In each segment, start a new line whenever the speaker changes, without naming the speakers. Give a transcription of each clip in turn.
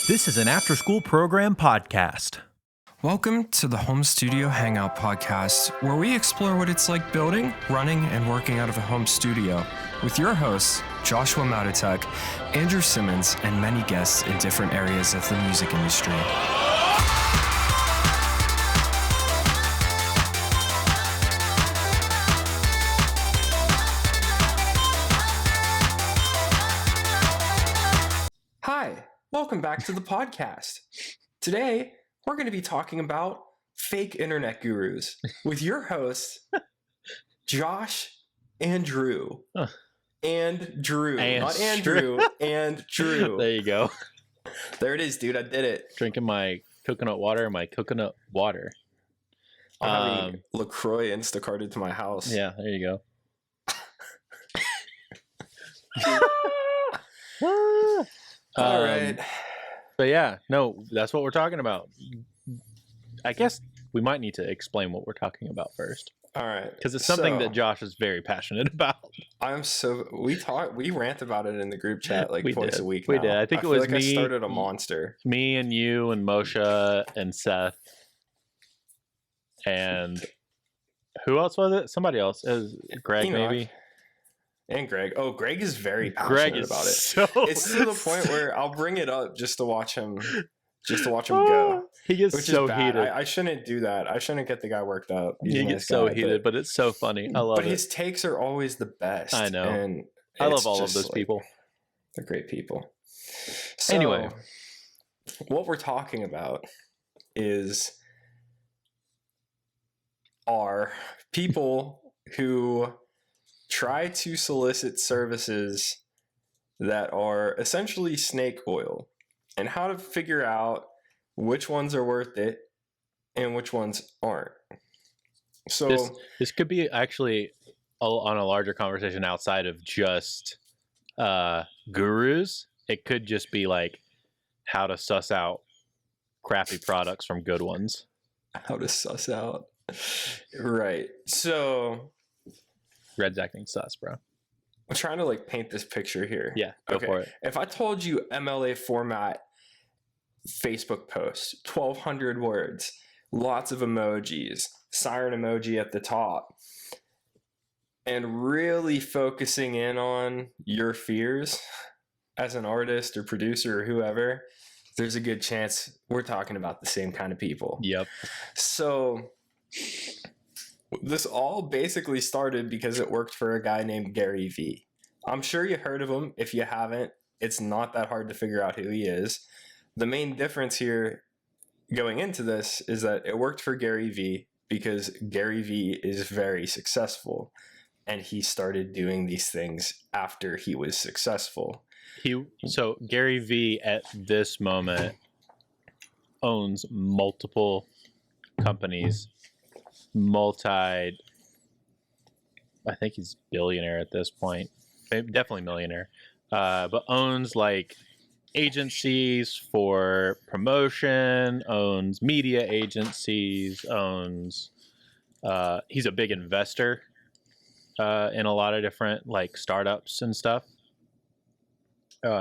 This is an after-school program podcast.
Welcome to the Home Studio Hangout podcast, where we explore what it's like building, running, and working out of a home studio with your hosts, Joshua Matotek, Andrew Simmons, and many guests in different areas of the music industry. Hi, welcome back to the podcast. Today, we're going to be talking about fake internet gurus with your hosts, Josh and Drew. And Drew. Not Andrew, and Drew.
There you go.
There it is, dude. I did it.
Drinking my coconut water.
I'm having LaCroix Instacarted to my house.
Yeah, there you go.
All right.
But yeah, no, that's what we're talking about. I guess we might need to explain what we're talking about first.
All right.
Because it's something that Josh is very passionate about.
We rant about it in the group chat like twice a week now.
We did. I think it was
like
me.
I started a monster.
Me and you and Moshe and Seth. And who else was it? Somebody else. It was Greg,
Enoch.
maybe.
And Greg. Oh, Greg is very passionate about it. It's to the point where I'll bring it up just to watch him go.
He gets so heated.
I shouldn't do that. I shouldn't get the guy worked up.
He gets so heated, but it's so funny. I love it.
But his takes are always the best.
I know.
And
I love all of those people.
They're great people. So,
anyway,
what we're talking about are people who try to solicit services that are essentially snake oil, and how to figure out which ones are worth it and which ones aren't. So
this could be actually on a larger conversation outside of just gurus. It could just be like how to suss out crappy products from good ones.
How to suss out. Right. So
Red's acting sus, bro.
I'm trying to paint this picture here.
Yeah, go for it.
If I told you MLA format Facebook post, 1,200 words, lots of emojis, siren emoji at the top, and really focusing in on your fears as an artist or producer or whoever, there's a good chance we're talking about the same kind of people.
Yep.
So this all basically started because it worked for a guy named Gary V. I'm sure you heard of him. If you haven't, it's not that hard to figure out who he is. The main difference here going into this is that it worked for Gary V because Gary V is very successful, and he started doing these things after he was successful.
So Gary V at this moment owns multiple companies, I think he's billionaire at this point, definitely millionaire, but owns agencies for promotion, owns media agencies, he's a big investor in a lot of different startups and stuff.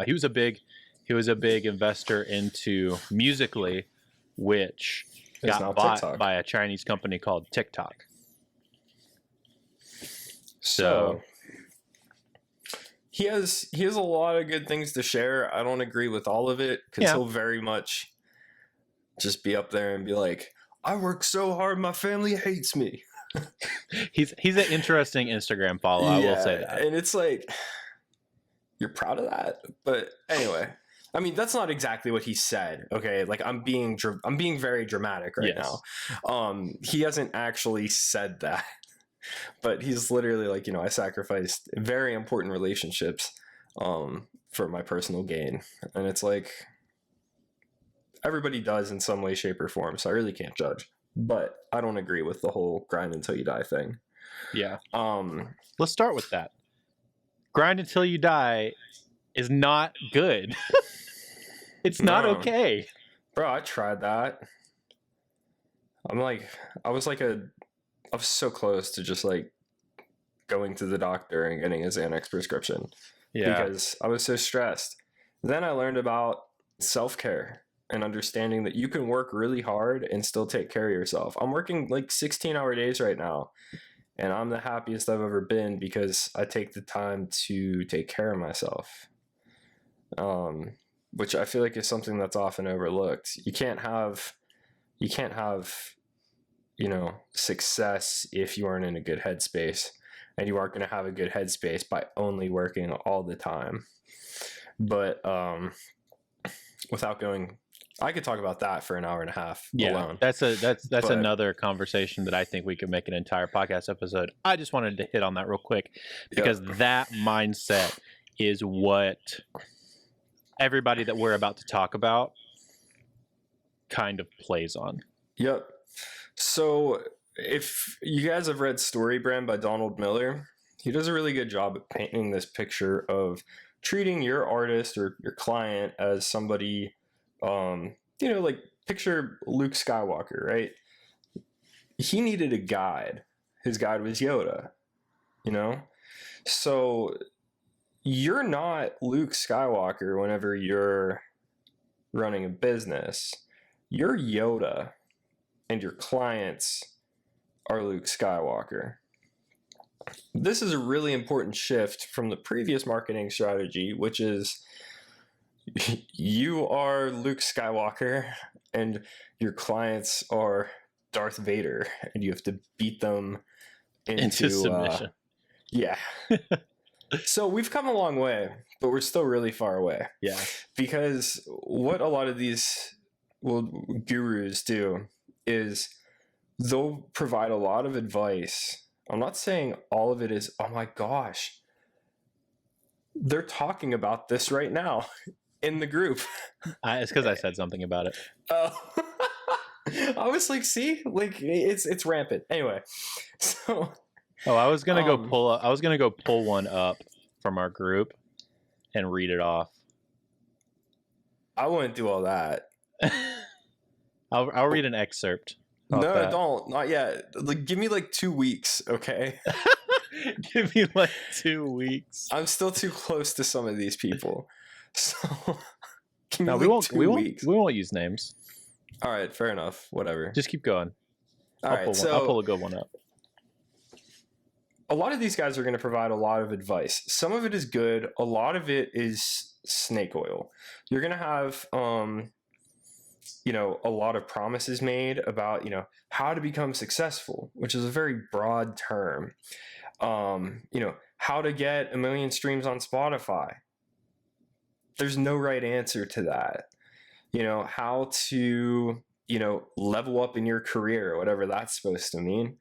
He was a big investor into Musical.ly, which got bought TikTok by a Chinese company called TikTok. So he has a lot of good things to share. I don't agree with all of it because he'll very much just be up there and be like, I work so hard, my family hates me. He's an interesting Instagram follow, I will say that.
And it's you're proud of that? But anyway, I mean, that's not exactly what he said. Okay, I'm being very dramatic right now. He hasn't actually said that, but he's literally I sacrificed very important relationships for my personal gain, and it's everybody does in some way, shape, or form. So I really can't judge, but I don't agree with the whole grind until you die thing.
Yeah. Let's start with that. Grind until you die is not good. It's not okay.
Bro, I tried that. I was so close to just going to the doctor and getting a Xanax prescription. Yeah. Because I was so stressed. Then I learned about self-care and understanding that you can work really hard and still take care of yourself. I'm working like 16-hour days right now, and I'm the happiest I've ever been because I take the time to take care of myself. Which I feel like is something that's often overlooked. You can't have, you know, success if you aren't in a good headspace, and you aren't going to have a good headspace by only working all the time. But without going, I could talk about that for an hour and a half alone.
That's another conversation that I think we could make an entire podcast episode. I just wanted to hit on that real quick because that mindset is what everybody that we're about to talk about kind of plays on.
Yep. So if you guys have read Story Brand by Donald Miller, he does a really good job at painting this picture of treating your artist or your client as somebody, you know, like picture Luke Skywalker, right? He needed a guide. His guide was Yoda, you know? So you're not Luke Skywalker whenever you're running a business. You're Yoda, and your clients are Luke Skywalker. This is a really important shift from the previous marketing strategy, which is you are Luke Skywalker and your clients are Darth Vader, and you have to beat them into
submission.
Yeah. So we've come a long way, but we're still really far away.
Yeah.
Because what a lot of these gurus do is they'll provide a lot of advice. I'm not saying all of it is, oh my gosh, they're talking about this right now in the group.
It's because I said something about it.
Oh, I was like, see, like it's rampant. Anyway, so.
Oh, I was gonna go pull one up from our group and read it off.
I wouldn't do all that.
I'll read an excerpt.
No, don't. Not yet. Like, give me like 2 weeks, okay?
Give me like 2 weeks.
I'm still too close to some of these people, so give me
no,
like 2 weeks.
We won't use names.
All right, fair enough. Whatever.
Just keep going.
I'll
pull a good one up.
A lot of these guys are going to provide a lot of advice. Some of it is good. A lot of it is snake oil. You're going to have, you know, a lot of promises made about, you know, how to become successful, which is a very broad term. You know, how to get 1 million streams on Spotify. There's no right answer to that. You know, how to, you know, level up in your career, whatever that's supposed to mean.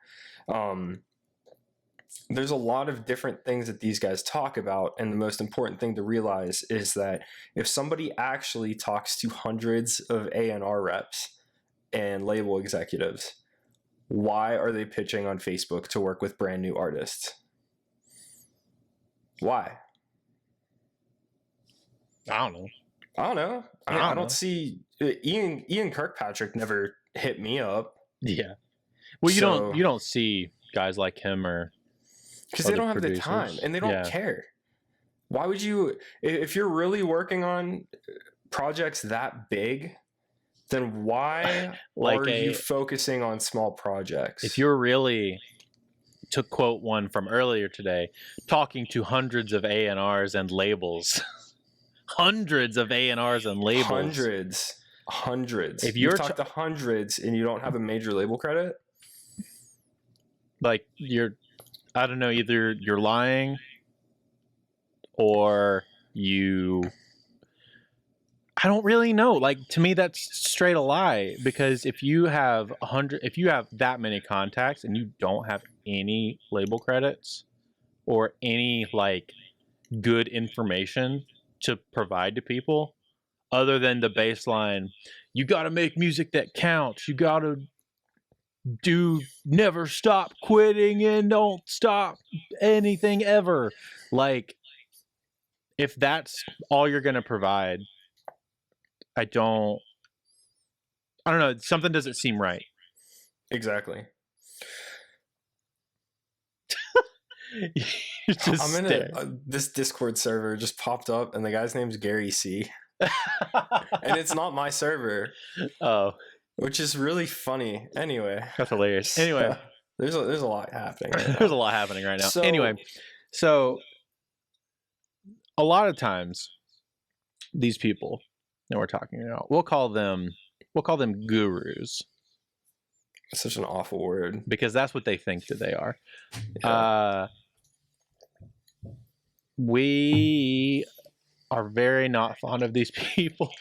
There's a lot of different things that these guys talk about, and the most important thing to realize is that if somebody actually talks to hundreds of A&R reps and label executives, why are they pitching on Facebook to work with brand new artists? Why?
I don't know.
I don't see Ian Kirkpatrick never hit me up.
Yeah. Well, you don't see guys like him or
because they don't have the time and they don't care. Why would you, if you're really working on projects that big, then why are you focusing on small projects?
If you're really, to quote one from earlier today, talking to hundreds of A&Rs and labels, hundreds of A&Rs and labels.
Hundreds. If you've talked to hundreds and you don't have a major label credit,
like I don't know, either you're lying or I don't really know. Like, to me, that's straight a lie, because if you have that many contacts and you don't have any label credits or any like good information to provide to people other than the baseline, you got to make music that counts. You got to never stop quitting and don't stop anything ever. Like, if that's all you're going to provide, I don't know. Something doesn't seem right.
Exactly.
I'm
in this Discord server just popped up, and the guy's name's Gary C. and it's not my server,
Oh,
which is really funny. Anyway,
that's hilarious. Anyway,
there's a lot happening right now.
there's a lot happening right now.
So,
Anyway, so a lot of times these people that we're talking about, we'll call them gurus.
such an awful word.
Because that's what they think that they are.
Yeah.
We are very not fond of these people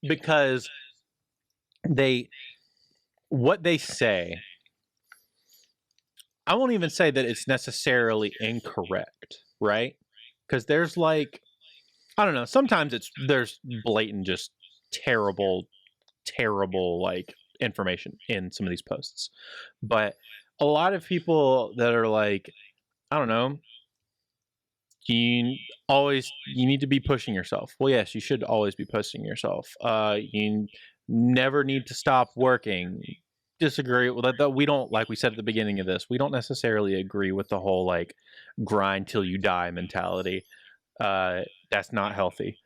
because what they say, I won't even say that it's necessarily incorrect, right? Because there's like, I don't know, sometimes there's blatant, just terrible like information in some of these posts. But a lot of people that are like, I don't know, you need to be pushing yourself. Well, yes, you should always be pushing yourself. You never need to stop working. Disagree with that. We don't, like we said at the beginning of this, we don't necessarily agree with the whole like grind till you die mentality. That's not healthy.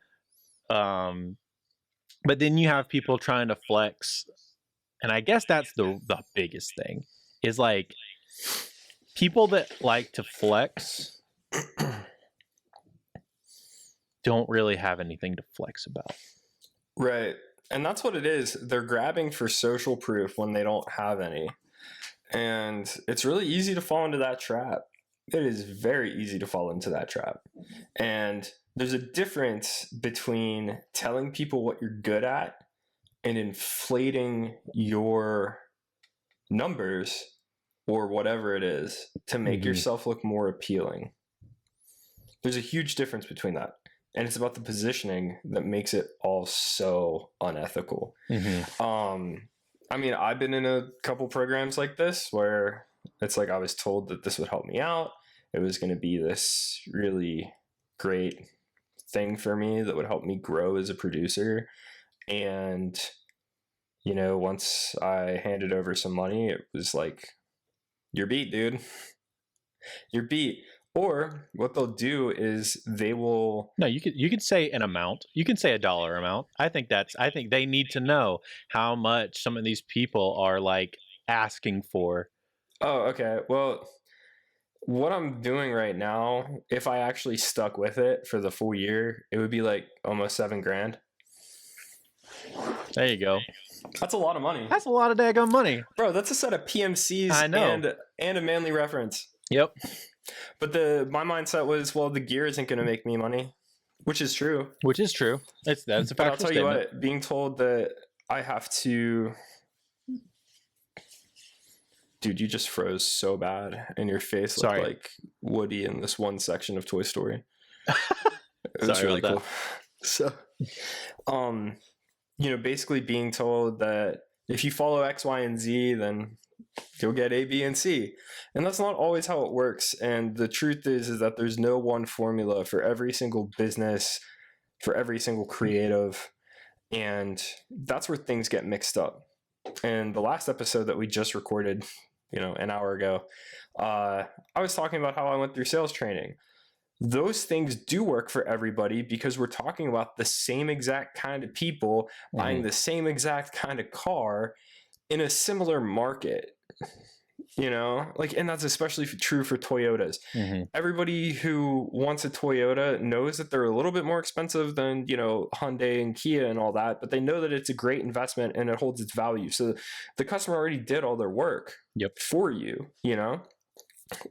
But then you have people trying to flex, and I guess that's the biggest thing is like people that like to flex don't really have anything to flex about.
Right. And that's what it is. They're grabbing for social proof when they don't have any. And it's really easy to fall into that trap. It is very easy to fall into that trap. And there's a difference between telling people what you're good at and inflating your numbers or whatever it is to make yourself look more appealing. There's a huge difference between that. And it's about the positioning that makes it all so unethical. I mean, I've been in a couple programs like this where it's like I was told that this would help me out. It was going to be this really great thing for me that would help me grow as a producer. And, you know, once I handed over some money, it was like, you're beat, dude. You're beat. Or what they'll do is they will.
No, you could say an amount. You can say a dollar amount. I think they need to know how much some of these people are like asking for.
Oh, okay. Well, what I'm doing right now, if I actually stuck with it for the full year, it would be like almost $7,000.
There you go.
That's a lot of money.
That's a lot of daggone money,
bro. That's a set of PMCs.
I know.
and a manly reference.
Yep.
But my mindset was, well, the gear isn't going to make me money, which is true.
Which is true. That's a factual
But I'll tell
statement.
you what, being told that I have to. Dude, you just froze so bad, and your face looked like Woody in this one section of Toy Story. It was really cool. So, you know, basically being told that if you follow X, Y, and Z, then you'll get A, B, and C. And that's not always how it works. And the truth is that there's no one formula for every single business, for every single creative. And that's where things get mixed up. And the last episode that we just recorded, you know, an hour ago, I was talking about how I went through sales training. Those things do work for everybody because we're talking about the same exact kind of people buying the same exact kind of car in a similar market, you know, like, and that's especially true for Toyotas. Everybody who wants a Toyota knows that they're a little bit more expensive than, you know, Hyundai and Kia and all that, but they know that it's a great investment and it holds its value. So the customer already did all their work for you, you know.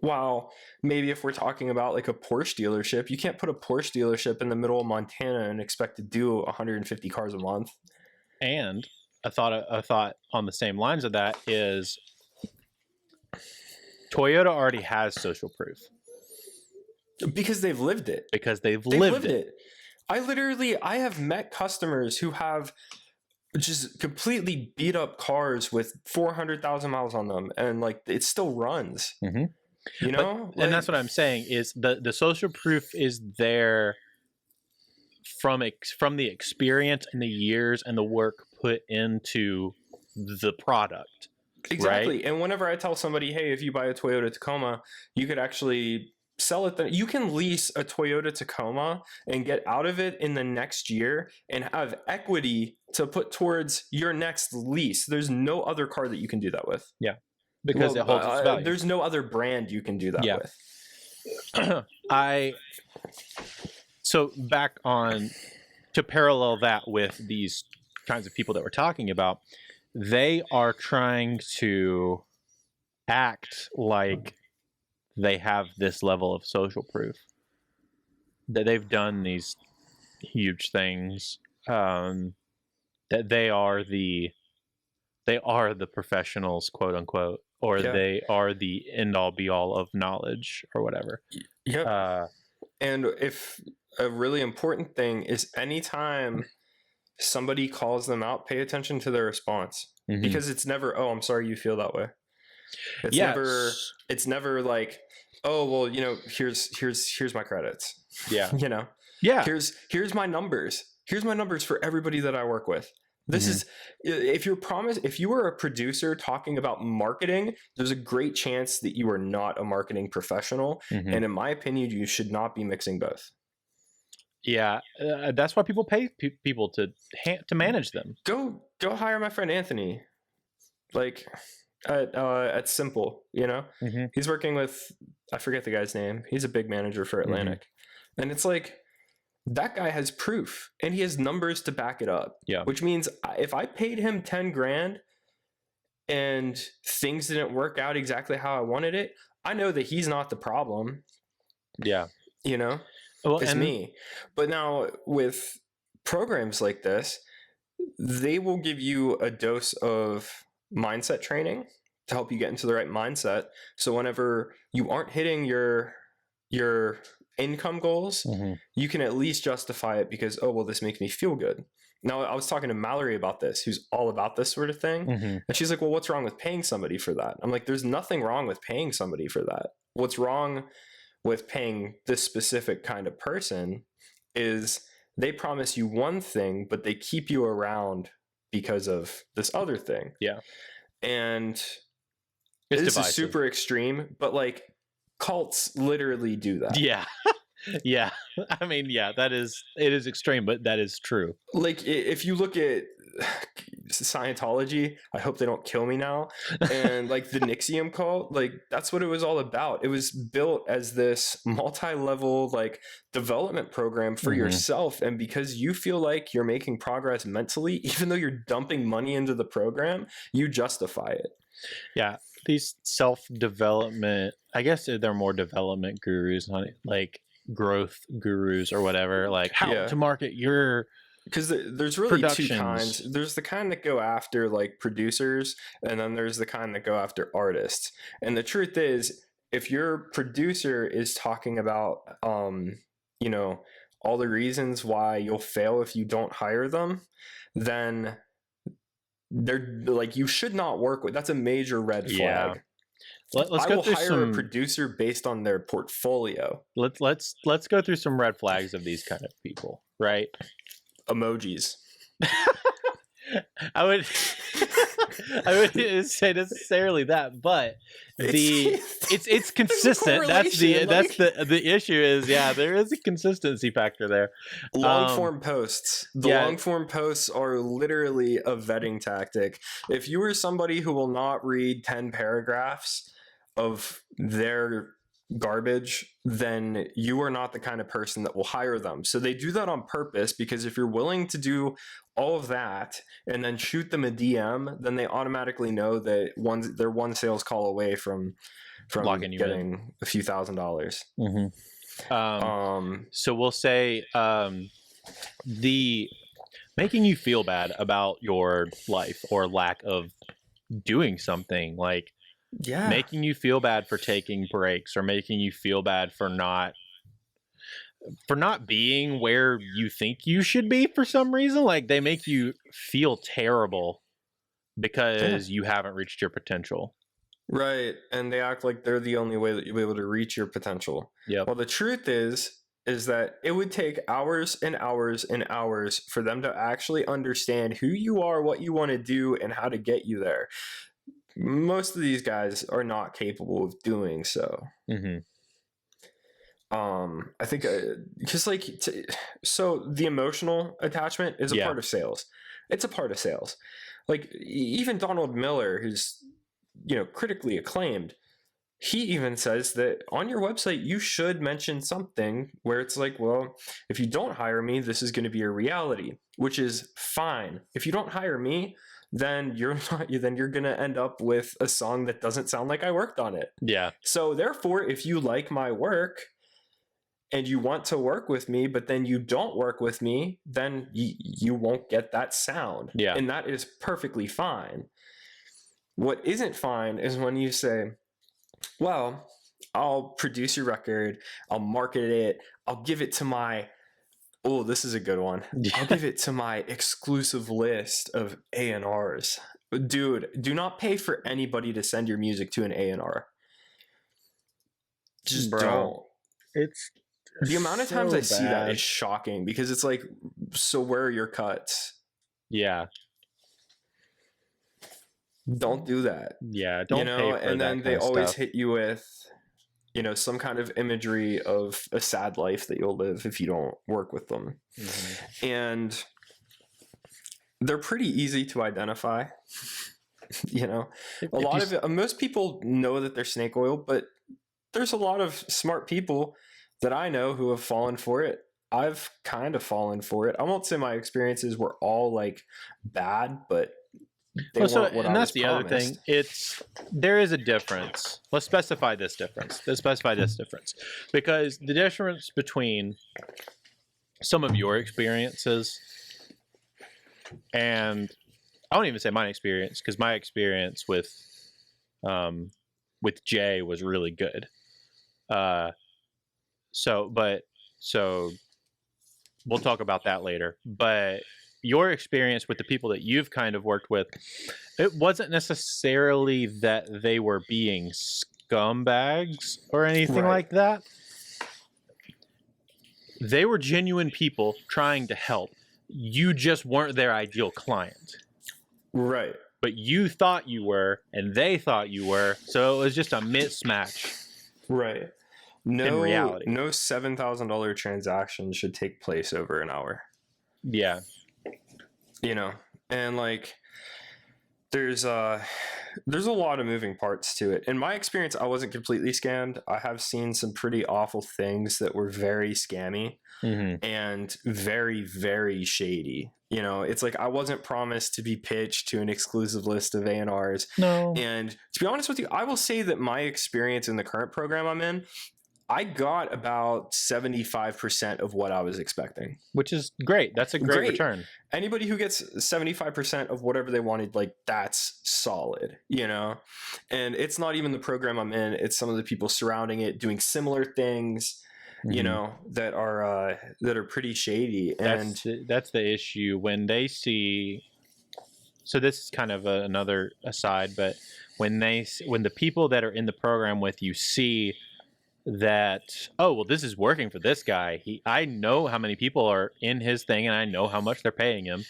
While maybe if we're talking about like a Porsche dealership, you can't put a Porsche dealership in the middle of Montana and expect to do 150 cars a month.
And a thought on the same lines of that is Toyota already has social proof.
Because they've lived it.
They've lived it.
I have met customers who have just completely beat up cars with 400,000 miles on them, and like it still runs. You know,
and that's what I'm saying is the social proof is there from the experience and the years and the work put into the product.
Exactly.
Right?
And whenever I tell somebody, hey, if you buy a Toyota Tacoma, you could actually sell it. You can lease a Toyota Tacoma and get out of it in the next year and have equity to put towards your next lease. There's no other car that you can do that with.
Yeah, because it holds its value.
There's no other brand you can do that with.
So back on to parallel that with these kinds of people that we're talking about, they are trying to act like they have this level of social proof, that they've done these huge things, that they are the professionals, quote unquote, or they are the end all be all of knowledge or whatever.
Yep. And if a really important thing is anytime somebody calls them out, pay attention to their response, because it's never, oh, I'm sorry you feel that way. It's never like, oh, well, you know, here's my credits.
Yeah.
You know, here's my numbers. Here's my numbers for everybody that I work with. This is, if you were a producer talking about marketing, there's a great chance that you are not a marketing professional. And in my opinion, you should not be mixing both.
Yeah. That's why people pay people to manage them.
Go hire my friend Anthony, like at Simple, you know, he's working with, I forget the guy's name. He's a big manager for Atlantic. And it's like, that guy has proof and he has numbers to back it up. Yeah. Which means if I paid him 10 grand and things didn't work out exactly how I wanted it, I know that he's not the problem.
Yeah.
You know, it's me. But now with programs like this, they will give you a dose of mindset training to help you get into the right mindset. So whenever you aren't hitting your income goals, you can at least justify it because, oh, well, this makes me feel good. Now, I was talking to Mallory about this, who's all about this sort of thing. And she's like, well, what's wrong with paying somebody for that? I'm like, there's nothing wrong with paying somebody for that. What's wrong with paying this specific kind of person is they promise you one thing, but they keep you around because of this other thing.
Yeah.
And
it's
this
divisive.
is super extreme, but like, cults literally do that.
Yeah. Yeah. I mean, yeah, it is extreme, but that is true.
Like if you look at Scientology, I hope they don't kill me now, and like the Nixium cult, like that's what it was all about. It was built as this multi-level like development program for yourself, and because you feel like you're making progress mentally, even though you're dumping money into the program, you justify it.
Yeah. These self-development, I guess they're more development gurus, like growth gurus or whatever, like how to market your,
because there's really two kinds. There's the kind that go after like producers, and then there's the kind that go after artists. And the truth is, if your producer is talking about you know, all the reasons why you'll fail if you don't hire them, then they're like, you should not work with. That's a major red flag.
Let's
I
go
will
through
hire a producer based on their portfolio.
Let's go through some red flags of these kind of people, right?
Emojis.
I wouldn't say necessarily that, but it's consistent. That's the issue is, yeah, there is a consistency factor there.
Long form posts. Long form posts are literally a vetting tactic. If you are somebody who will not read 10 paragraphs of their garbage, then you are not the kind of person that will hire them. So they do that on purpose, because if you're willing to do all of that and then shoot them a DM, then they automatically know that they're one sales call away from getting a few $1,000s.
So we'll say the making you feel bad about your life or lack of doing something, like making you feel bad for taking breaks, or making you feel bad for not being where you think you should be for some reason. Like they make you feel terrible because you haven't reached your potential.
Right. And they act like they're the only way that you'll be able to reach your potential.
Yeah.
Well, the truth is that it would take hours and hours and hours for them to actually understand who you are, what you want to do, and how to get you there. Most of these guys are not capable of doing so. I think because like so the emotional attachment is a part of sales. It's a part of sales. Like even Donald Miller, who's critically acclaimed, he even says that on your website you should mention something where it's like, well, if you don't hire me, this is going to be a reality, which is fine. If you don't hire me, then you're going to end up with a song that doesn't sound like I worked on it.
Yeah.
So therefore, if you like my work and you want to work with me, but then you don't work with me, then you won't get that sound.
Yeah.
And that is perfectly fine. What isn't fine is when you say, well, I'll produce your record, I'll market it, I'll give it to my, oh, this is a good one. I'll give it to my exclusive list of A&Rs. Dude, do not pay for anybody to send your music to an A&R. Just don't.
It's
the amount of times I see that is shocking, because it's like, so where are your cuts?
Yeah.
Don't do that.
Yeah, don't pay for
and then
that
they
kind of
always
stuff.
hit you with some kind of imagery of a sad life that you'll live if you don't work with them.
Mm-hmm.
And they're pretty easy to identify. Most people know that they're snake oil, but there's a lot of smart people that I know who have fallen for it. I've kind of fallen for it. I won't say my experiences were all like bad, but they weren't what I was
that's the
promised.
other thing. There is a difference. Let's specify this difference. Because the difference between some of your experiences and I won't even say my experience, because my experience with Jay was really good. So we'll talk about that later. But your experience with the people that you've kind of worked with, it wasn't necessarily that they were being scumbags or anything like that. They were genuine people trying to help. You just weren't their ideal client.
Right.
But you thought you were, and they thought you were, so it was just a mismatch.
Right.
In reality.
No $7,000 transaction should take place over an hour.
Yeah.
And like there's a lot of moving parts to it. In my experience, I wasn't completely scammed. I have seen some pretty awful things that were very scammy and very, very shady. It's like I wasn't promised to be pitched to an exclusive list of A&Rs.
No.
And to be honest with you, I will say that my experience in the current program I'm in, I got about 75% of what I was expecting.
Which is great. That's a great return.
Anybody who gets 75% of whatever they wanted, like, that's solid, And it's not even the program I'm in. It's some of the people surrounding it doing similar things, that are pretty shady.
That's the issue when they see. So this is kind of another aside, but when the people that are in the program with you see that, oh, well, this is working for this guy. I know how many people are in his thing, and I know how much they're paying him,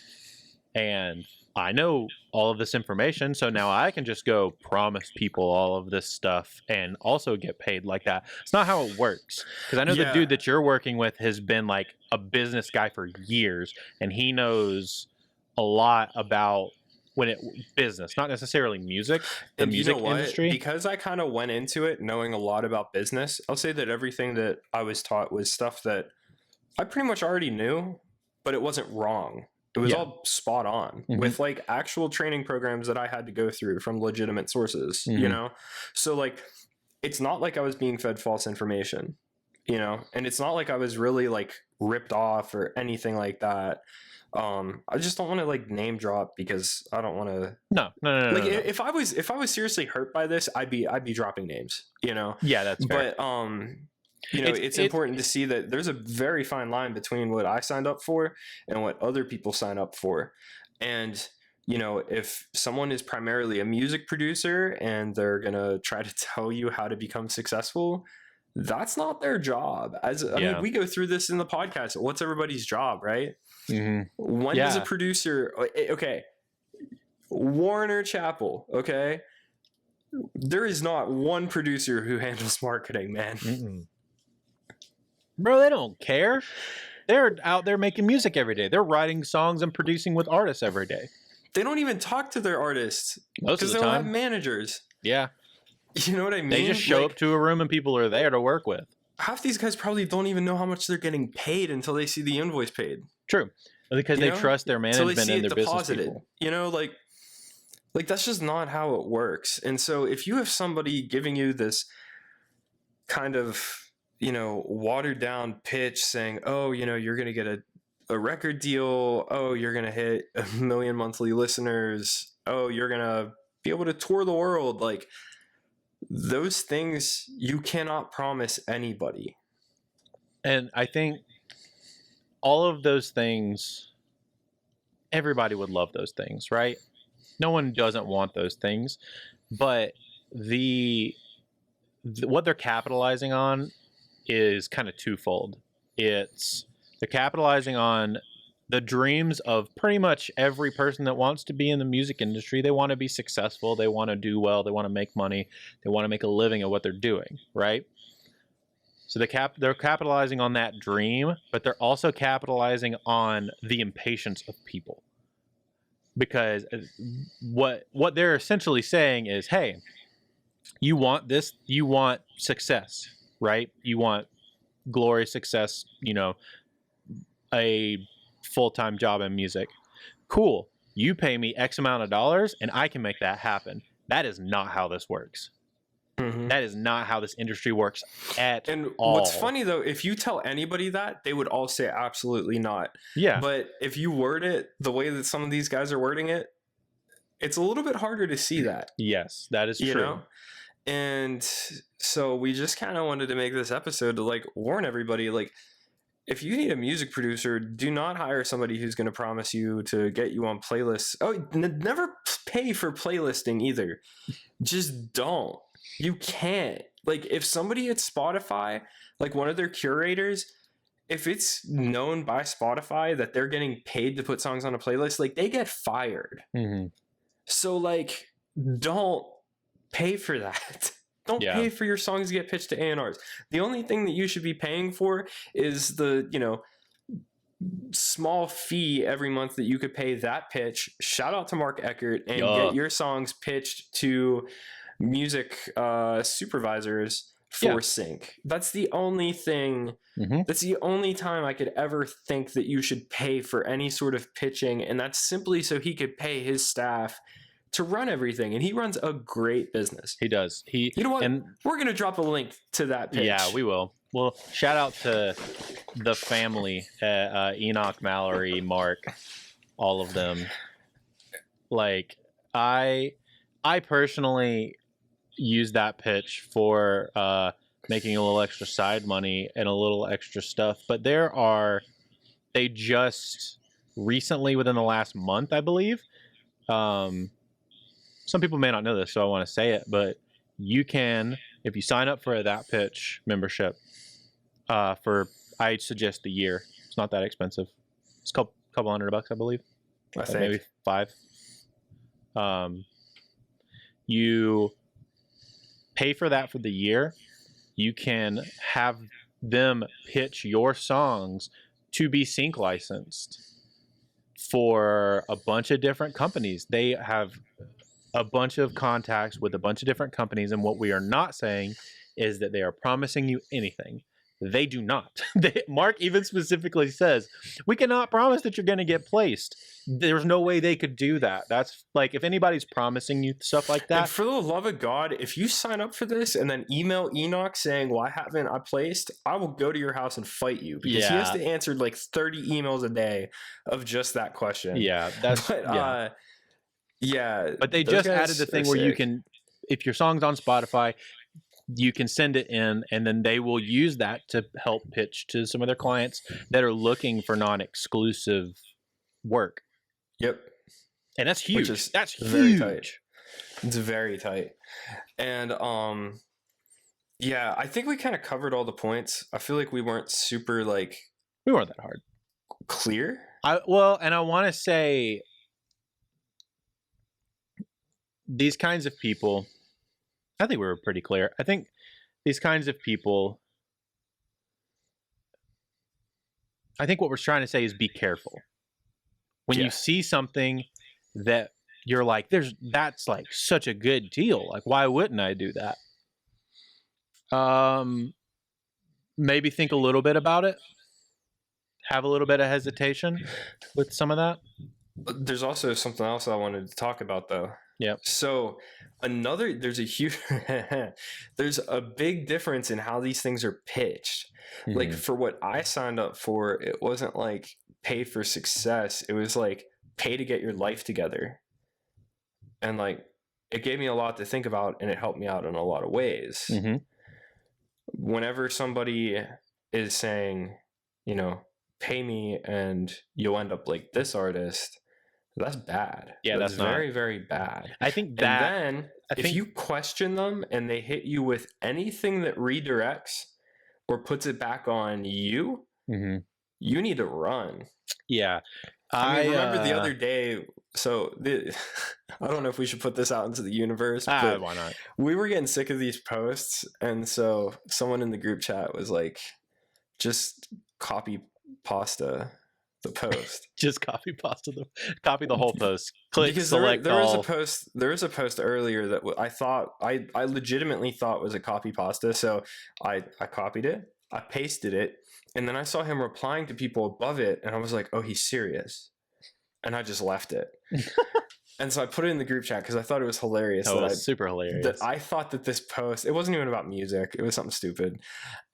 and I know all of this information, so now I can just go promise people all of this stuff and also get paid like that. It's not how it works, because I know the dude that you're working with has been like a business guy for years, and he knows a lot about business, not necessarily music, the music industry.
Because I kind of went into it knowing a lot about business, I'll say that everything that I was taught was stuff that I pretty much already knew, but it wasn't wrong. It was all spot on with like actual training programs that I had to go through from legitimate sources, So like, it's not like I was being fed false information, and it's not like I was really like ripped off or anything like that. I just don't want to like name drop, because I don't want to.
No.
Like if I was seriously hurt by this, I'd be dropping names,
Yeah, that's fair.
But it's important to see that there's a very fine line between what I signed up for and what other people sign up for. And if someone is primarily a music producer and they're gonna try to tell you how to become successful, that's not their job. I mean, we go through this in the podcast. What's everybody's job, right? When does a producer, okay, Warner Chappell, okay, there is not one producer who handles marketing, man.
Bro, they don't care. They're out there making music every day. They're writing songs and producing with artists every day.
They don't even talk to their artists
Most of
because
the
they don't
time.
have managers.
Yeah.
You know what I mean?
They just show
Like,
up to a room and people are there to work with.
half these guys probably don't even know how much they're getting paid until they see the invoice paid.
True. Because they trust their management and their business people.
You know, like that's just not how it works. And so if you have somebody giving you this kind of, you know, watered down pitch saying, oh, you know, you're going to get a record deal. Oh, you're going to hit 1 million monthly listeners. Oh, you're going to be able to tour the world. Like, those things you cannot promise anybody.
And I think all of those things, everybody would love those things, right? No one doesn't want those things, but what they're capitalizing on is kind of twofold. They're capitalizing on the dreams of pretty much every person that wants to be in the music industry. They want to be successful. They want to do well. They want to make money. They want to make a living at what they're doing, right? So they're capitalizing on that dream, but they're also capitalizing on the impatience of people. Because what they're essentially saying is, hey, you want this, you want success, right? You want glory, success, you know, a full-time job in music. Cool. You pay me X amount of dollars and I can make that happen. That is not how this works. Mm-hmm. That is not how this industry works at all.
What's funny though, if you tell anybody that, they would all say absolutely not.
Yeah.
But if you word it the way that some of these guys are wording it, it's a little bit harder to see that.
Yes, that is true. You know?
And so we just kind of wanted to make this episode to like warn everybody, like, if you need a music producer, do not hire somebody who's going to promise you to get you on playlists. Oh, never pay for playlisting either. Just don't. You can't. Like, if somebody at Spotify, like one of their curators, if it's known by Spotify that they're getting paid to put songs on a playlist, like, they get fired. Mm-hmm. So, like, don't pay for that. Don't pay for your songs to get pitched to A&Rs. The only thing that you should be paying for is the, you know, small fee every month that you could pay that pitch. Shout out to Mark Eckert and get your songs pitched to music supervisors for sync. That's the only thing. Mm-hmm. That's the only time I could ever think that you should pay for any sort of pitching. And that's simply so he could pay his staff to run everything, and he runs a great business.
He does.
You know what? And we're gonna drop a link to that pitch.
Yeah, we will. Well, shout out to the family, Enoch, Mallory, Mark, all of them. Like, I personally use that pitch for making a little extra side money and a little extra stuff. But they just recently, within the last month, I believe. Some people may not know this, so I want to say it, but you can, if you sign up for that pitch membership, I suggest a year. It's not that expensive. It's a couple $100, I believe.
I think.
Maybe $5. You pay for that for the year. You can have them pitch your songs to be sync licensed for a bunch of different companies. They have a bunch of contacts with a bunch of different companies, and what we are not saying is that they are promising you anything. They do not. Mark even specifically says, we cannot promise that you're going to get placed. There's no way they could do that. That's like, if anybody's promising you stuff like that.
And for the love of God, if you sign up for this and then email Enoch saying, why haven't I placed? I will go to your house and fight you, because he has to answer like 30 emails a day of just that question.
Yeah. That's,
but
they just added the thing where you can, if your song's on Spotify, you can send it in, and then they will use that to help pitch to some of their clients that are looking for non-exclusive work.
Yep.
And that's huge. That's
very
huge.
Tight. It's very tight. And I think we kind of covered all the points. I feel like we weren't super
we weren't that hard.
Clear?
I want to say these kinds of people, I think we were pretty clear. I think these kinds of people I think what we're trying to say is be careful. When you see something that you're like, that's like such a good deal. Like, why wouldn't I do that? Maybe think a little bit about it. Have a little bit of hesitation with some of that.
There's also something else I wanted to talk about, though.
Yeah.
So there's a big difference in how these things are pitched. Mm-hmm. Like, for what I signed up for, it wasn't like pay for success. It was like pay to get your life together. And like, it gave me a lot to think about, and it helped me out in a lot of ways. Mm-hmm. Whenever somebody is saying, you know, pay me and you'll end up like this artist, that's bad.
Yeah, that's
very, very bad.
I think that.
And then if you question them and they hit you with anything that redirects or puts it back on you, mm-hmm. you need to run.
Yeah.
I mean, remember the other day, I don't know if we should put this out into the universe, but
why not?
We were getting sick of these posts, and so someone in the group chat was like, just copy pasta the post.
Just copy the whole post. Click,
because
select
there
all.
There was a post earlier that I legitimately thought was a copy pasta, so I copied it, I pasted it, and then I saw him replying to people above it, and I was like, oh, he's serious. And I just left it. And so I put it in the group chat because I thought it was hilarious.
Oh, it was super hilarious.
That I thought that this post, it wasn't even about music. It was something stupid.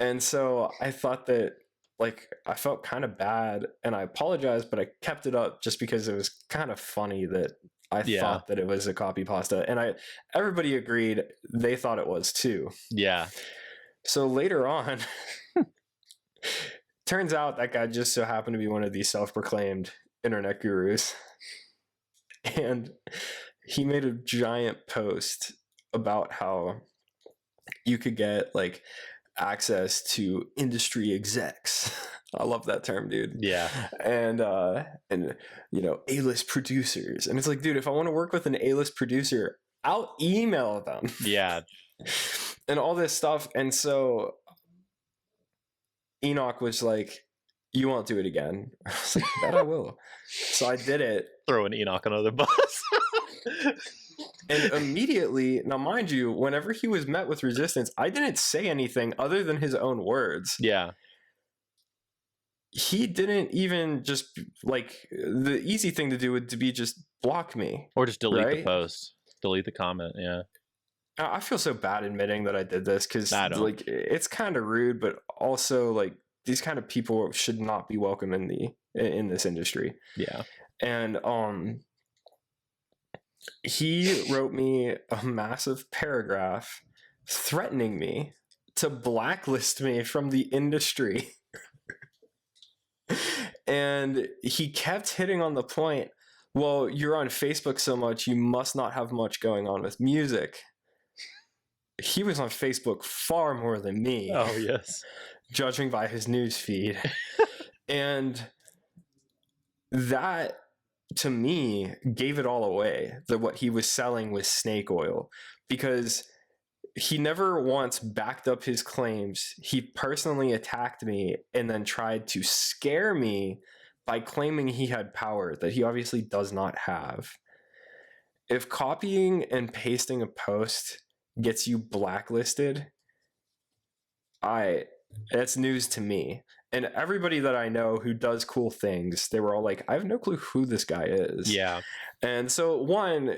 And so I thought that, like, I felt kind of bad, and I apologized, but I kept it up just because it was kind of funny that I thought that it was a copy pasta. And everybody agreed they thought it was too.
Yeah.
So later on... turns out that guy just so happened to be one of these self-proclaimed internet gurus. And he made a giant post about how you could get like access to industry execs. I love that term, dude.
Yeah.
And you know, A-list producers. And it's like, dude, if I want to work with an A-list producer, I'll email them.
Yeah.
And all this stuff. And so Enoch was like, you won't do it again. I was like, that I will. So I did it.
Throwing Enoch under the bus.
And immediately, now mind you, whenever he was met with resistance, I didn't say anything other than his own words.
Yeah.
He didn't even just, like, the easy thing to do would be just block me.
Or just delete the post. Delete the comment, yeah.
I feel so bad admitting that I did this because, like, it's kind of rude, but also, like, these kind of people should not be welcome in this industry.
Yeah.
And he wrote me a massive paragraph threatening me to blacklist me from the industry. And he kept hitting on the point, well, you're on Facebook so much, you must not have much going on with music. He was on Facebook far more than me.
Oh, yes.
Judging by his news feed. And that, to me, gave it all away, that what he was selling was snake oil. Because he never once backed up his claims. He personally attacked me and then tried to scare me by claiming he had power that he obviously does not have. If copying and pasting a post gets you blacklisted, that's news to me. And everybody that I know who does cool things, they were all like, I have no clue who this guy is.
Yeah.
And so, one,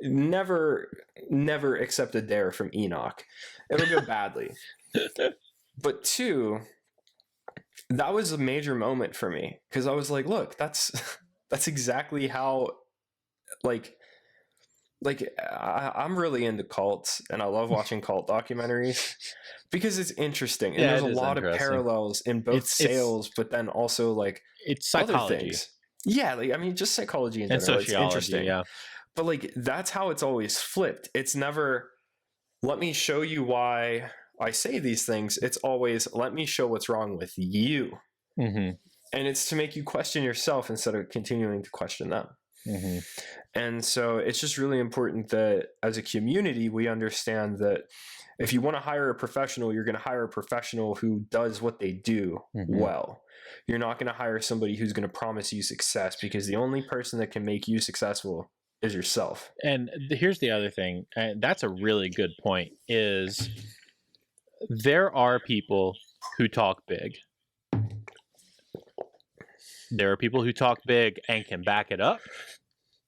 never accept a dare from Enoch. It'll go badly. But two, that was a major moment for me because I was like, look, that's exactly how, like I'm really into cults and I love watching cult documentaries because it's interesting. And there's a lot of parallels in both sales, but then also like
it's psychology.
Other things. Yeah. Like, I mean, just psychology in general.
And sociology,
it's interesting.
Yeah.
But like, that's how it's always flipped. It's never, let me show you why I say these things. It's always, let me show what's wrong with you. Mm-hmm. And it's to make you question yourself instead of continuing to question them.
Mm-hmm.
And so it's just really important that as a community, we understand that if you want to hire a professional, you're going to hire a professional who does what they do well. You're not going to hire somebody who's going to promise you success, because the only person that can make you successful is yourself.
And here's the other thing, and that's a really good point, is there are people who talk big. There are people who talk big and can back it up.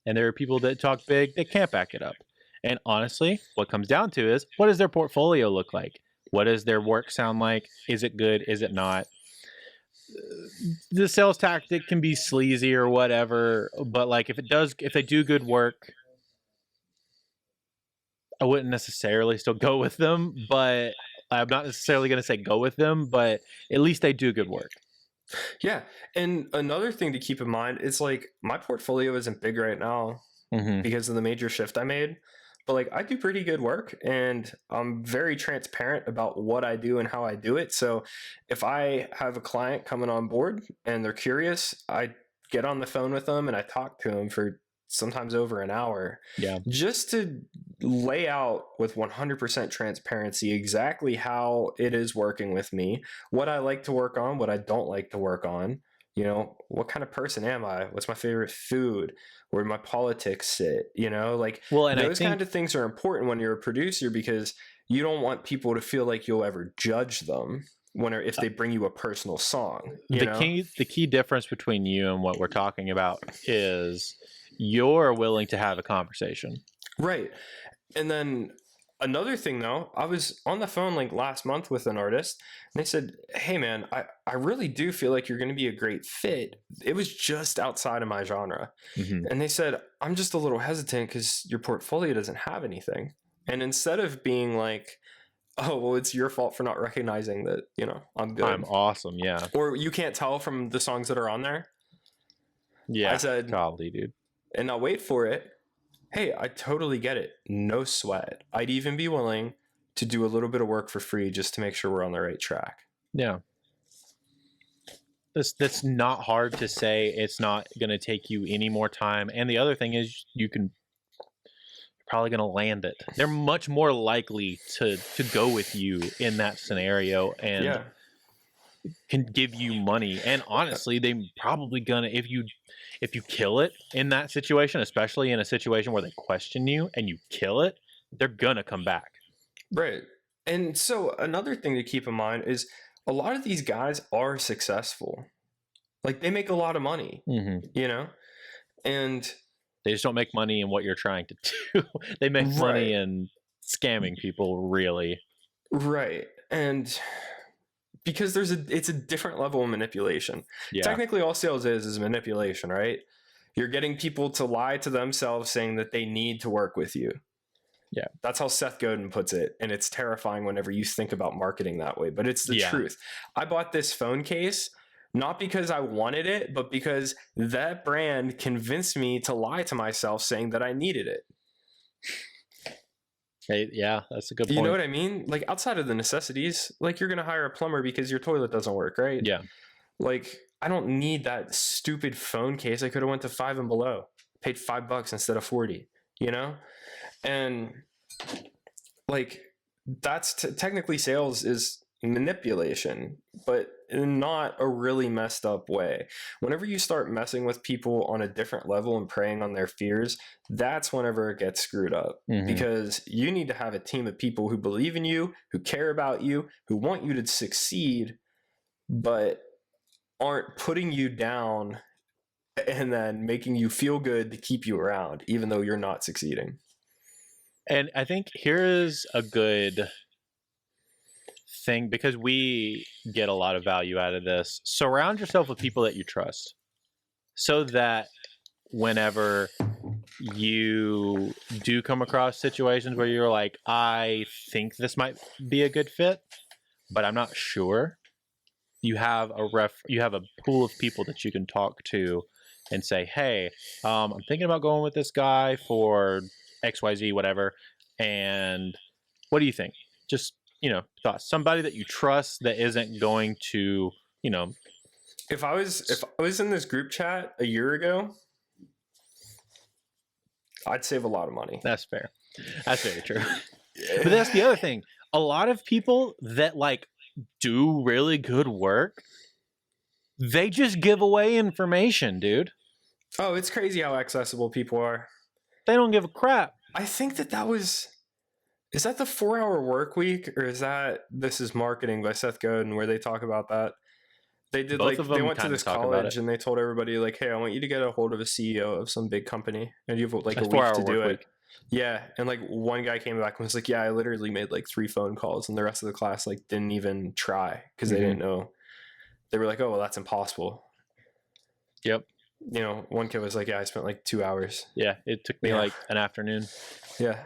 And there are people that talk big that can't back it up. And honestly, what comes down to is, what does their portfolio look like? What does their work sound like? Is it good? Is it not? The sales tactic can be sleazy or whatever, but like if they do good work, I wouldn't necessarily still go with them, but I'm not necessarily going to say go with them, but at least they do good work.
Yeah. And another thing to keep in mind is like my portfolio isn't big right now because of the major shift I made. But like I do pretty good work, and I'm very transparent about what I do and how I do it. So if I have a client coming on board and they're curious, I get on the phone with them and I talk to them for sometimes over an hour.
Yeah.
Just to lay out with 100% transparency exactly how it is working with me, what I like to work on, what I don't like to work on. You know, what kind of person am I? What's my favorite food? Where do my politics sit? You know, like those kind of things are important when you're a producer, because you don't want people to feel like you'll ever judge them if they bring you a personal song.
The key difference between you and what we're talking about is you're willing to have a conversation.
Right. And then another thing, though, I was on the phone like last month with an artist, and they said, hey, man, I really do feel like you're going to be a great fit. It was just outside of my genre. And they said, I'm just a little hesitant because your portfolio doesn't have anything. And instead of being like, oh, well, it's your fault for not recognizing that, you know, I'm good.
I'm awesome, yeah.
Or you can't tell from the songs that are on there.
Yeah,
I said,
golly, dude.
And I'll wait for it. Hey, I totally get it. No sweat. I'd even be willing to do a little bit of work for free just to make sure we're on the right track.
Yeah. That's not hard to say. It's not going to take you any more time. And the other thing is you're probably going to land it. They're much more likely to go with you in that scenario and can give you money. And honestly, they probably gonna, if you kill it in that situation, especially in a situation where they question you and you kill it, they're gonna come back.
Right. And so another thing to keep in mind is a lot of these guys are successful. Like they make a lot of money, you know, and
they just don't make money in what you're trying to do. They make money in scamming people, really.
Right. And because it's a different level of manipulation.
Yeah.
Technically, all sales is manipulation, right? You're getting people to lie to themselves saying that they need to work with you.
Yeah.
That's how Seth Godin puts it. And it's terrifying whenever you think about marketing that way, but it's the truth. I bought this phone case not because I wanted it, but because that brand convinced me to lie to myself saying that I needed it.
Hey, yeah, that's a good point.
You know what I mean? Like outside of the necessities, like you're going to hire a plumber because your toilet doesn't work, right?
Yeah.
Like I don't need that stupid phone case. I could have went to Five and Below, paid $5 instead of 40, you know? And like that's technically sales is manipulation, but in not a really messed up way. Whenever you start messing with people on a different level and preying on their fears, that's whenever it gets screwed up. Because you need to have a team of people who believe in you, who care about you, who want you to succeed, but aren't putting you down and then making you feel good to keep you around, even though you're not succeeding.
And I think here is a good thing, because we get a lot of value out of this. Surround yourself with people that you trust, so that whenever you do come across situations where you're like, I think this might be a good fit, but I'm not sure, you have a pool of people that you can talk to and say, hey, I'm thinking about going with this guy for XYZ, whatever, and what do you think? Just, you know, thoughts. Somebody that you trust that isn't going to, you know.
If I was in this group chat a year ago, I'd save a lot of money.
That's fair. That's very true. But that's the other thing. A lot of people that like do really good work, they just give away information, dude.
Oh, it's crazy how accessible people are.
They don't give a crap.
I think that was... Is that the 4-Hour Work Week, or is that This Is Marketing by Seth Godin, where they talk about that? They did
Both of them
they went to
kinda
this
talk about
college
it.
and they told everybody like, hey, I want you to get a hold of a CEO of some big company, and you have like
That's
a week
4-Hour
to do
Work
it.
Week.
Yeah, and like one guy came back and was like, yeah, I literally made like 3 phone calls, and the rest of the class like didn't even try because they didn't know. They were like, oh, well, that's impossible.
Yep.
You know, one kid was like, yeah, I spent like 2 hours.
Yeah, it took me like an afternoon.
Yeah.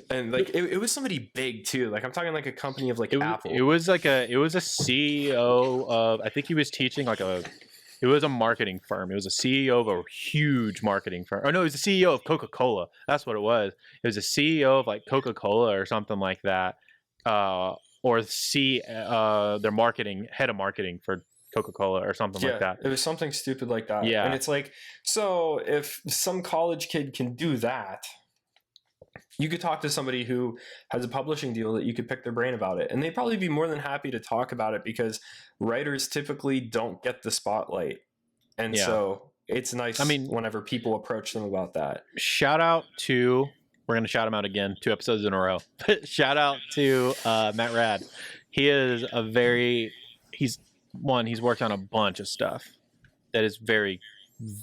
And like it was somebody big too. Like I'm talking like a company of like Apple.
It was a CEO of, I think he was teaching it was a marketing firm. It was a CEO of a huge marketing firm. Oh no, it was the CEO of Coca-Cola. That's what it was. It was a CEO of like Coca-Cola or something like that. Or their head of marketing for Coca-Cola or something like that.
It was something stupid like that.
Yeah.
And it's like, so if some college kid can do that, you could talk to somebody who has a publishing deal that you could pick their brain about it. And they'd probably be more than happy to talk about it because writers typically don't get the spotlight. And so it's nice whenever people approach them about that.
Shout out to, we're going to shout him out again, 2 episodes in a row. Shout out to Matt Rad. He is he's worked on a bunch of stuff that is very,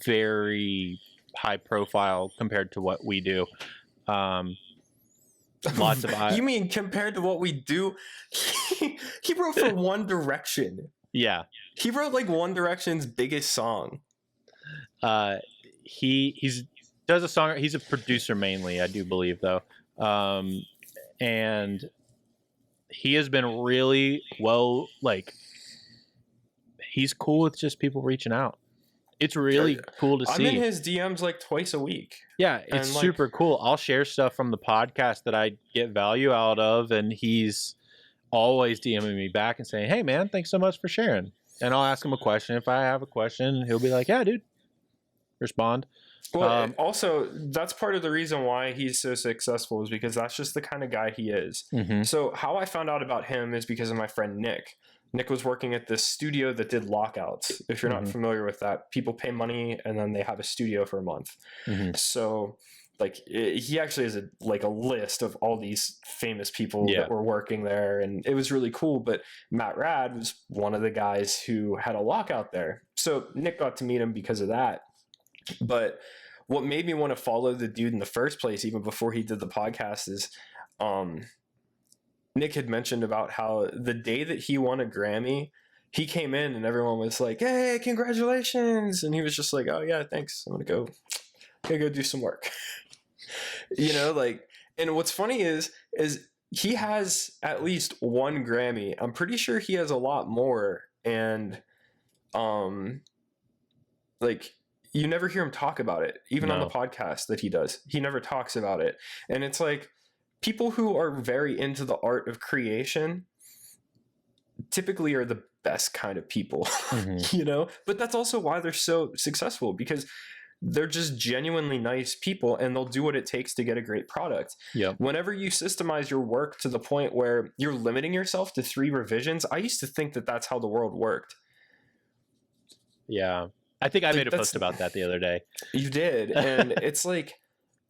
very high profile compared to what we do. Lots of
You mean compared to what we do? He wrote for One Direction.
Yeah.
He wrote like One Direction's biggest song.
He's does a song. He's a producer mainly, I do believe, though. And he has been really well, like, he's cool with just people reaching out. It's really cool to see.
I'm in his DMs like twice a week.
Yeah, it's super cool. I'll share stuff from the podcast that I get value out of, and he's always DMing me back and saying, hey, man, thanks so much for sharing. And I'll ask him a question. If I have a question, he'll be like, yeah, dude, respond.
Well, also, that's part of the reason why he's so successful is because that's just the kind of guy he is.
Mm-hmm.
So how I found out about him is because of my friend Nick. Nick was working at this studio that did lockouts. If you're not familiar with that, people pay money and then they have a studio for a month. So like he actually has a list of all these famous people that were working there, and it was really cool. But Matt Rad was one of the guys who had a lockout there. So Nick got to meet him because of that. But what made me want to follow the dude in the first place, even before he did the podcast, is Nick had mentioned about how the day that he won a Grammy, he came in and everyone was like, hey, congratulations. And he was just like, oh yeah, thanks. I'm gonna go do some work. You know, like, and what's funny is he has at least one Grammy. I'm pretty sure he has a lot more. And like, you never hear him talk about it, even on the podcast that he does. He never talks about it. And it's like, people who are very into the art of creation typically are the best kind of people, you know? But that's also why they're so successful, because they're just genuinely nice people and they'll do what it takes to get a great product. Whenever you systemize your work to the point where you're limiting yourself to 3 revisions, I used to think that that's how the world worked.
Yeah. I think I made a post about that the other day.
You did. And it's like,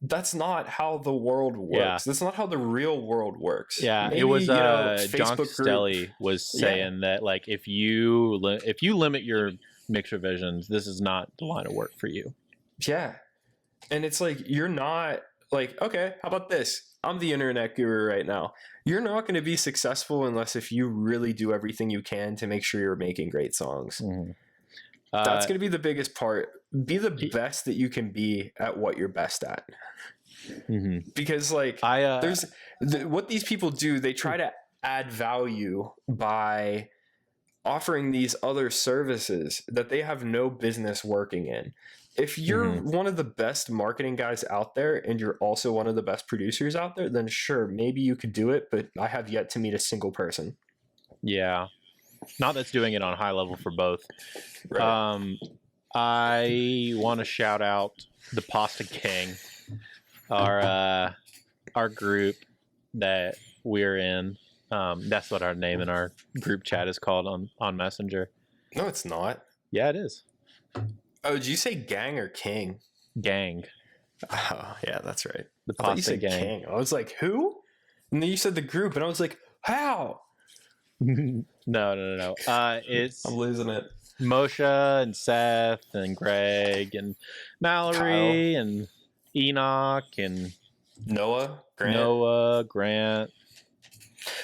that's not how the world works.
Yeah.
That's not how the real world works.
Yeah,
Maybe,
it was
Facebook
John Costelli was saying that, like, if you limit your mix revisions, this is not the line of work for you.
Yeah. And it's like, you're not like, okay, how about this? I'm the internet guru right now. You're not going to be successful unless if you really do everything you can to make sure you're making great songs. That's going to be the biggest part. Be the best that you can be at what you're best at. Because like there's what these people do, they try to add value by offering these other services that they have no business working in. If you're one of the best marketing guys out there and you're also one of the best producers out there, then sure, maybe you could do it, but I have yet to meet a single person.
Yeah. Not that's doing it on a high level for both.
Right.
I want to shout out the Pasta Gang our group that we're in. That's what our name in our group chat is called on Messenger.
No, it's not.
Yeah, it is.
Oh, did you say gang or king?
Gang.
Oh, yeah, that's right.
The
I thought you
pasta
said
gang.
king. I was like, who? And then you said the group, and I was like, how?
No. It's
I'm losing it.
Moshe and Seth and Greg and Mallory and Enoch and
Noah, Grant.
Noah, Grant.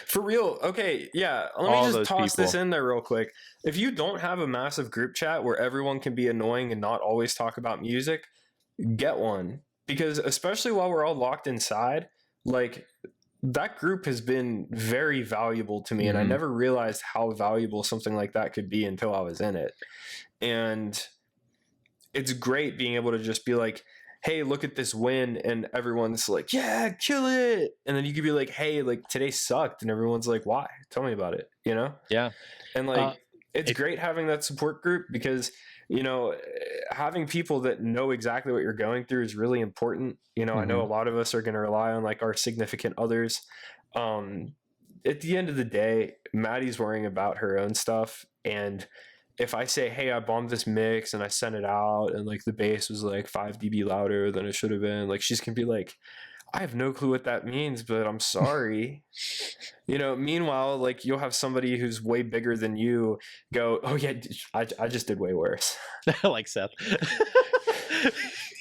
For real. Okay, yeah. Let
All
me
those
just toss this
people.
in there real quick. If you don't have a massive group chat where everyone can be annoying and not always talk about music, get one. Because especially while we're all locked inside, like that group has been very valuable to me, and I
Mhm.
never realized how valuable something like that could be until I was in it. And it's great being able to just be like, hey, look at this win, and everyone's like, yeah, kill it. And then you could be like, hey, like today sucked, and everyone's like, why? Tell me about it, you know?
Yeah.
And like it's
if-
great having that support group because, you know, having people that know exactly what you're going through is really important. You know, I know a lot of us are going to rely on like our significant others. At the end of the day, Maddie's worrying about her own stuff, and if I say, hey, I bombed this mix and I sent it out and like the bass was like 5 dB louder than it should have been, like she's gonna be like, I have no clue what that means, but I'm sorry. You know, meanwhile, like you'll have somebody who's way bigger than you go, oh yeah, I just did way worse.
like Seth.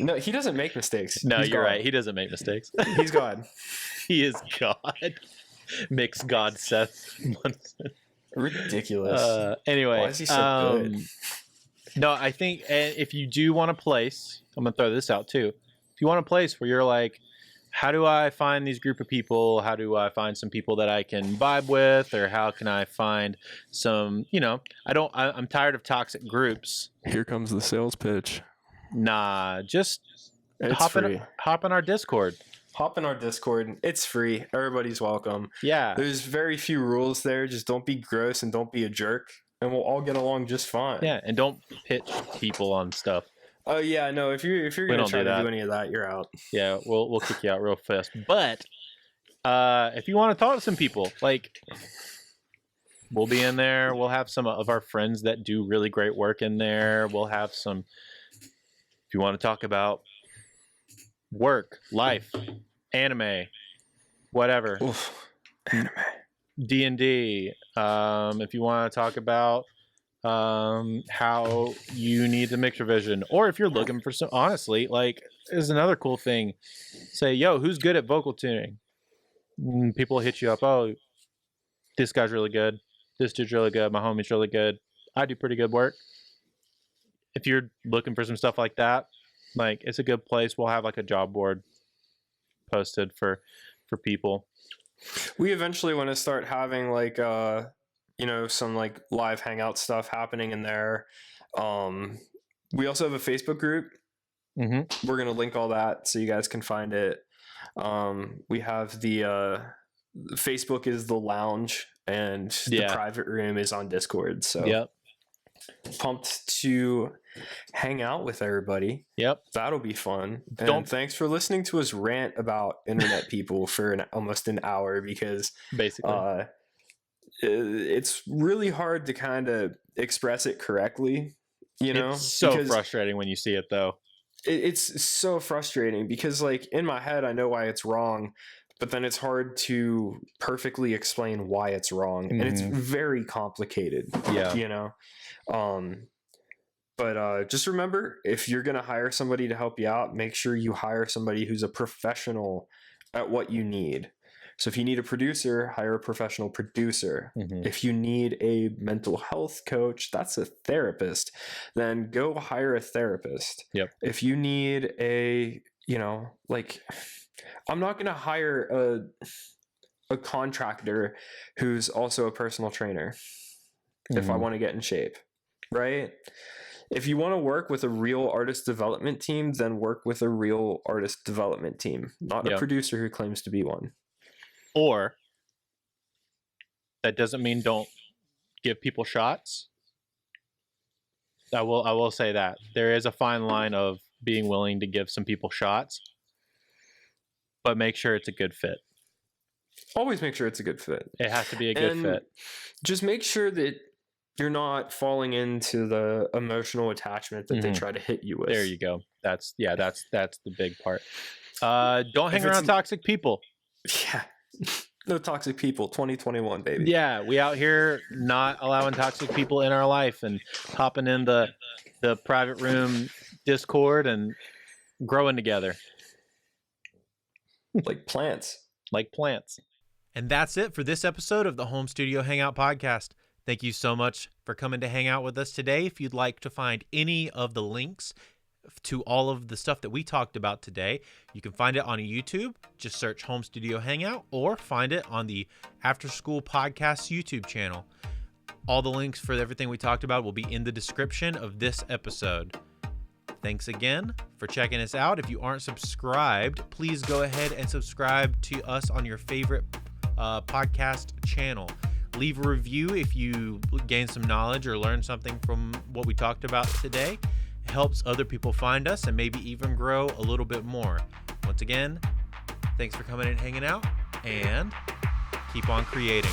No, he doesn't make mistakes.
No,
He's
you're
God.
right. He doesn't make mistakes.
He's God.
He is God. Mix God Seth.
Ridiculous.
Anyway,
Why is he so good?
No, I think if you do want a place, I'm gonna throw this out too. If you want a place where you're like, how do I find these group of people? How do I find some people that I can vibe with, or how can I find some? You know, I'm tired of toxic groups.
Here comes the sales pitch.
Nah, just
It's
hop
free.
in our Discord.
Hop in our Discord. It's free. Everybody's welcome.
Yeah.
There's very few rules there. Just don't be gross and don't be a jerk, and we'll all get along just fine.
Yeah, and don't pitch people on stuff.
Oh yeah, no. If you're gonna
don't
try
do
to
that.
do any of that, you're out.
Yeah, we'll kick you out real fast. But if you want to talk to some people, like we'll be in there. We'll have some of our friends that do really great work in there. We'll have some. If you want to talk about work, life, anime, whatever,
Oof. Anime.
D&D. If you want to talk about how you need the mixer vision, or if you're looking for some, honestly, like is another cool thing. Say, yo, who's good at vocal tuning? People hit you up. Oh, this guy's really good. This dude's really good. My homie's really good. I do pretty good work. If you're looking for some stuff like that, like it's a good place. We'll have like a job board posted for people.
We eventually want to start having like you know, some like live hangout stuff happening in there. We also have a Facebook group.
Mm-hmm.
We're gonna link all that so you guys can find it. We have the Facebook is the lounge, and the private room is on Discord. So
Yep.
Pumped to hang out with everybody.
Yep.
That'll be fun. And thanks for listening to us rant about internet people for almost an hour, because
basically
it's really hard to kind of express it correctly. You know,
it's so frustrating when you see it though.
It's so frustrating because like in my head, I know why it's wrong, but then it's hard to perfectly explain why it's wrong. And it's very complicated.
Yeah.
You know? But just remember, if you're going to hire somebody to help you out, make sure you hire somebody who's a professional at what you need. So if you need a producer, hire a professional producer. If you need a mental health coach, that's a therapist, then go hire a therapist.
Yep.
If you need a, you know, like, I'm not going to hire a contractor who's also a personal trainer if I want to get in shape, right? If you want to work with a real artist development team, then work with a real artist development team, not a producer who claims to be one.
Or that doesn't mean don't give people shots. I will say that there is a fine line of being willing to give some people shots. but make sure it's a good fit.
Always make sure it's a good fit.
It has to be a good fit.
Just make sure that you're not falling into the emotional attachment that they try to hit you with.
There you go. That's the big part. Don't hang around toxic people.
Yeah. No toxic people. 2021, baby.
Yeah, we out here not allowing toxic people in our life and hopping in the private room Discord and growing together.
Like plants.
Like plants. And that's it for this episode of the Home Studio Hangout podcast. Thank you so much for coming to hang out with us today. If you'd like to find any of the links to all of the stuff that we talked about today, you can find it on YouTube. Just search Home Studio Hangout, or find it on the After School Podcast YouTube channel. All the links for everything we talked about will be in the description of this episode. Thanks again for checking us out. If you aren't subscribed, please go ahead and subscribe to us on your favorite podcast channel. Leave a review if you gain some knowledge or learn something from what we talked about today. It helps other people find us and maybe even grow a little bit more. Once again, thanks for coming and hanging out, and keep on creating.